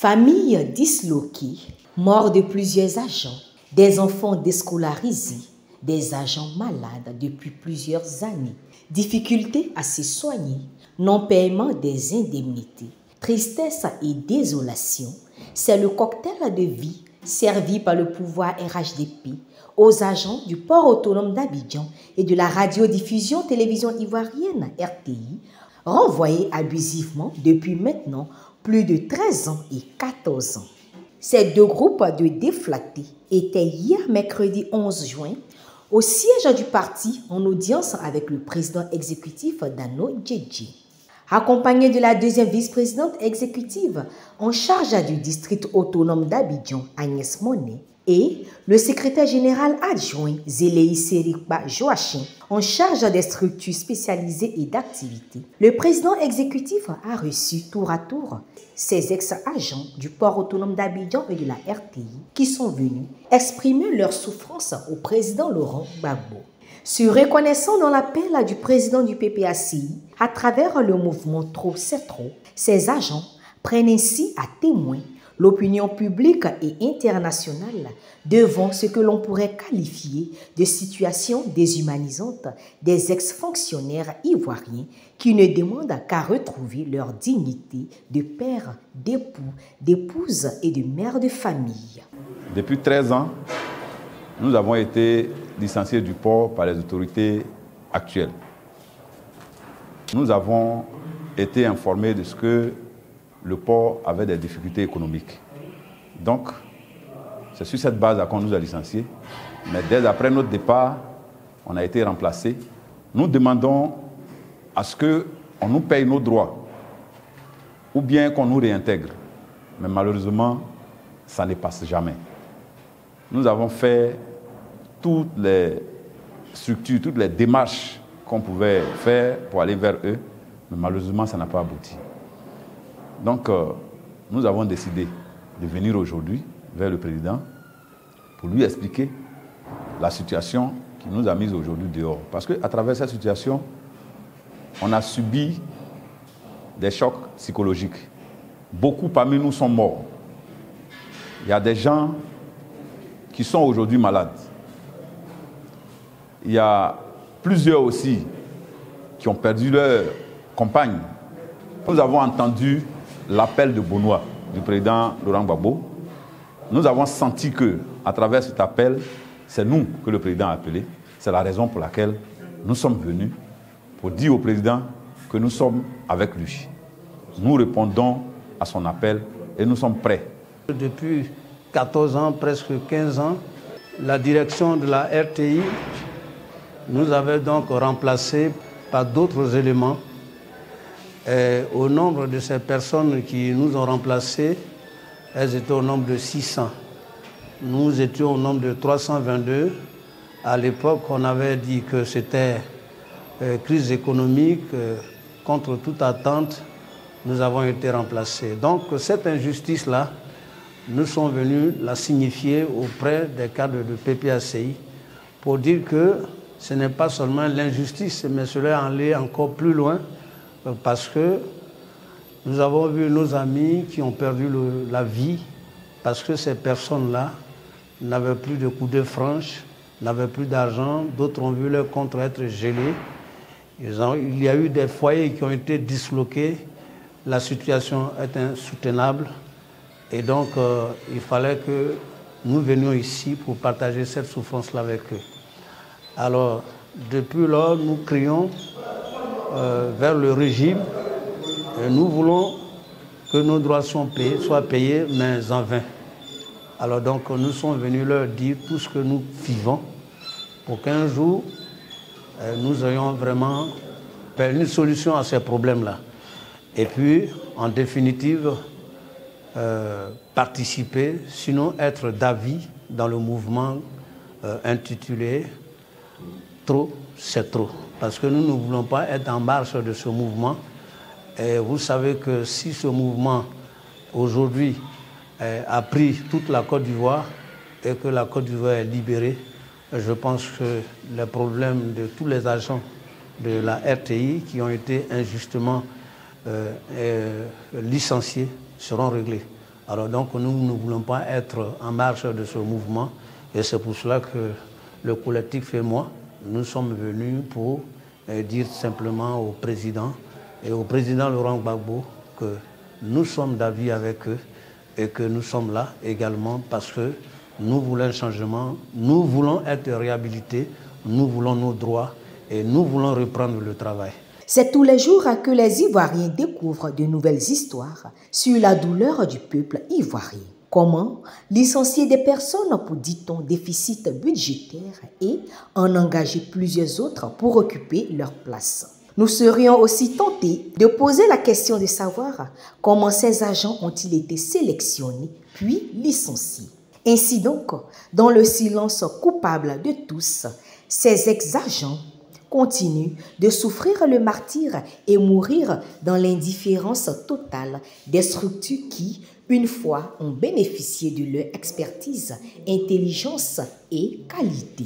Famille disloquée, mort de plusieurs agents, des enfants déscolarisés, des agents malades depuis plusieurs années, difficultés à se soigner, non-paiement des indemnités, tristesse et désolation, c'est le cocktail de vie servi par le pouvoir RHDP aux agents du port autonome d'Abidjan et de la radiodiffusion télévision ivoirienne RTI, renvoyés abusivement depuis maintenant plus de 13 ans et 14 ans. Ces deux groupes de déflattés étaient hier mercredi 11 juin au siège du parti en audience avec le président exécutif Dano Djedje. Accompagné de la deuxième vice-présidente exécutive en charge du district autonome d'Abidjan, Agnès Monet, et le secrétaire général adjoint Zéléi Serikba Joachim en charge des structures spécialisées et d'activités, le président exécutif a reçu tour à tour ces ex-agents du port autonome d'Abidjan et de la RTI qui sont venus exprimer leur souffrance au président Laurent Gbagbo. Se reconnaissant dans l'appel du président du PPACI à travers le mouvement Trop c'est trop, ces agents prennent ainsi à témoin l'opinion publique et internationale devant ce que l'on pourrait qualifier de situation déshumanisante des ex-fonctionnaires ivoiriens qui ne demandent qu'à retrouver leur dignité de père, d'époux, d'épouse et de mère de famille. Depuis 13 ans, nous avons été licenciés du port par les autorités actuelles. Nous avons été informés de ce que le port avait des difficultés économiques. Donc, c'est sur cette base qu'on nous a licenciés. Mais dès après notre départ, on a été remplacés. Nous demandons à ce qu'on nous paye nos droits ou bien qu'on nous réintègre. Mais malheureusement, ça ne passe jamais. Nous avons fait toutes les structures, toutes les démarches qu'on pouvait faire pour aller vers eux, mais malheureusement, ça n'a pas abouti. Donc, nous avons décidé de venir aujourd'hui vers le président pour lui expliquer la situation qui nous a mis aujourd'hui dehors. Parce qu'à travers cette situation, on a subi des chocs psychologiques. Beaucoup parmi nous sont morts. Il y a des gens qui sont aujourd'hui malades. Il y a plusieurs aussi qui ont perdu leur compagne. Nous avons entendu l'appel de Benoît, du président Laurent Gbagbo. Nous avons senti que, à travers cet appel, c'est nous que le président a appelé. C'est la raison pour laquelle nous sommes venus pour dire au président que nous sommes avec lui. Nous répondons à son appel et nous sommes prêts. Depuis 14 ans, presque 15 ans, la direction de la RTI nous avait donc remplacés par d'autres éléments. Et au nombre de ces personnes qui nous ont remplacés, elles étaient au nombre de 600. Nous étions au nombre de 322. À l'époque, on avait dit que c'était crise économique. Contre toute attente, nous avons été remplacés. Donc cette injustice-là, nous sommes venus la signifier auprès des cadres de PPACI pour dire que ce n'est pas seulement l'injustice, mais cela allait encore plus loin parce que nous avons vu nos amis qui ont perdu la vie parce que ces personnes-là n'avaient plus de coudées franches, n'avaient plus d'argent, d'autres ont vu leur compte être gelé. Il y a eu des foyers qui ont été disloqués, la situation est insoutenable et donc il fallait que nous venions ici pour partager cette souffrance-là avec eux. Alors, depuis lors, nous crions vers le régime et nous voulons que nos droits soient payés, mais en vain. Alors donc, nous sommes venus leur dire tout ce que nous vivons pour qu'un jour, nous ayons vraiment une solution à ces problèmes-là. Et puis, en définitive, participer, sinon être d'avis dans le mouvement intitulé « Trop, c'est trop ». Parce que nous ne voulons pas être en marche de ce mouvement. Et vous savez que si ce mouvement, aujourd'hui, a pris toute la Côte d'Ivoire et que la Côte d'Ivoire est libérée, je pense que les problèmes de tous les agents de la RTI qui ont été injustement licenciés seront réglés. Alors donc nous ne voulons pas être en marge de ce mouvement et c'est pour cela que le collectif et moi, nous sommes venus pour dire simplement au président Laurent Gbagbo que nous sommes d'avis avec eux et que nous sommes là également parce que nous voulons un changement, nous voulons être réhabilités, nous voulons nos droits et nous voulons reprendre le travail. C'est tous les jours que les Ivoiriens découvrent de nouvelles histoires sur la douleur du peuple ivoirien. Comment licencier des personnes pour, dit-on, déficit budgétaire et en engager plusieurs autres pour occuper leur place. Nous serions aussi tentés de poser la question de savoir comment ces agents ont-ils été sélectionnés puis licenciés. Ainsi donc, dans le silence coupable de tous, ces ex-agents continuent de souffrir le martyre et mourir dans l'indifférence totale des structures qui, une fois, ont bénéficié de leur expertise, intelligence et qualité.